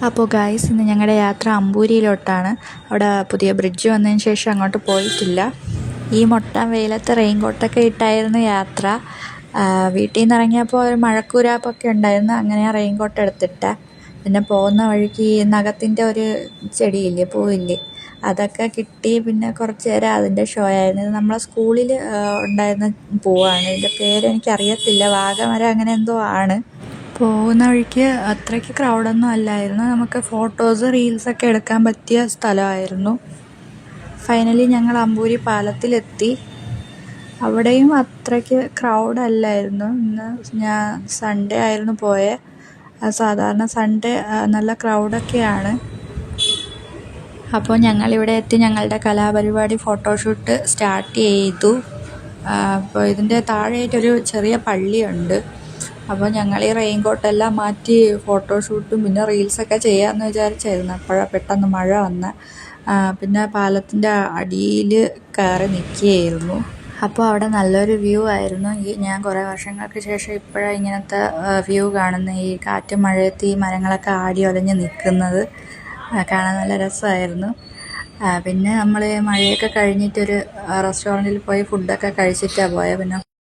അപ്പോൾ ഗായ്സ്, ഇന്ന് ഞങ്ങളുടെ യാത്ര അമ്പൂരിയിലോട്ടാണ്. അവിടെ പുതിയ ബ്രിഡ്ജ് വന്നതിന് ശേഷം അങ്ങോട്ട് പോയിട്ടില്ല. ഈ മൊട്ടം വെയിലത്ത് റെയിൻകോട്ടൊക്കെ ഇട്ടായിരുന്നു യാത്ര. വീട്ടിൽ നിന്ന് ഇറങ്ങിയപ്പോൾ ഒരു മഴക്കൂരാപ്പൊക്കെ ഉണ്ടായിരുന്നു. അങ്ങനെ റെയിൻകോട്ട് എടുത്തിട്ട് പിന്നെ പോകുന്ന വഴിക്ക് ഈ നഖത്തിൻ്റെ ഒരു ചെടിയില്ലേ, പൂവില്ലേ, അതൊക്കെ കിട്ടി. പിന്നെ കുറച്ച് നേരം അതിൻ്റെ ഷോ ആയിരുന്നു. ഇത് നമ്മളെ സ്കൂളിൽ ഉണ്ടായിരുന്ന പൂവാണ്. ഇതിൻ്റെ പേരെനിക്കറിയത്തില്ല, വാഗമരം അങ്ങനെ എന്തോ ആണ്. പോകുന്ന വഴിക്ക് അത്രയ്ക്ക് ക്രൗഡൊന്നും അല്ലായിരുന്നു. നമുക്ക് ഫോട്ടോസ് റീൽസൊക്കെ എടുക്കാൻ പറ്റിയ സ്ഥലമായിരുന്നു. ഫൈനലി ഞങ്ങൾ അമ്പൂരി പാലത്തിലെത്തി. അവിടെയും അത്രയ്ക്ക് ക്രൗഡ് അല്ലായിരുന്നു. ഇന്ന് ഞാൻ സൺഡേ ആയിരുന്നു പോയത്. സാധാരണ സൺഡേ നല്ല ക്രൗഡൊക്കെയാണ്. അപ്പോൾ ഞങ്ങളിവിടെ എത്തി ഞങ്ങളുടെ കലാപരിപാടി ഫോട്ടോഷൂട്ട് സ്റ്റാർട്ട് ചെയ്തു. അപ്പോൾ ഇതിൻ്റെ താഴെയായിട്ടൊരു ചെറിയ പള്ളിയുണ്ട്. അപ്പോൾ ഞങ്ങൾ ഈ റെയിൻകോട്ടെല്ലാം മാറ്റി ഫോട്ടോഷൂട്ടും പിന്നെ റീൽസൊക്കെ ചെയ്യാമെന്ന് വിചാരിച്ചായിരുന്നു. അപ്പോഴാണ് പെട്ടെന്ന് മഴ വന്ന് പിന്നെ പാലത്തിൻ്റെ അടിയിൽ കയറി നിൽക്കുകയായിരുന്നു. അപ്പോൾ അവിടെ നല്ലൊരു വ്യൂ ആയിരുന്നു. ഞാൻ കുറേ വർഷങ്ങൾക്ക് ശേഷം ഇപ്പോഴാണ് ഇങ്ങനത്തെ വ്യൂ കാണുന്നത്. ഈ കാറ്റും മഴയത്ത് ഈ മരങ്ങളൊക്കെ ആടി ഒലഞ്ഞ് നിൽക്കുന്നത് കാണാൻ നല്ല രസമായിരുന്നു. പിന്നെ നമ്മൾ മഴയൊക്കെ കഴിഞ്ഞിട്ടൊരു റെസ്റ്റോറൻറ്റിൽ പോയി ഫുഡൊക്കെ കഴിച്ചിട്ടാണ് പോയത്. പിന്നെ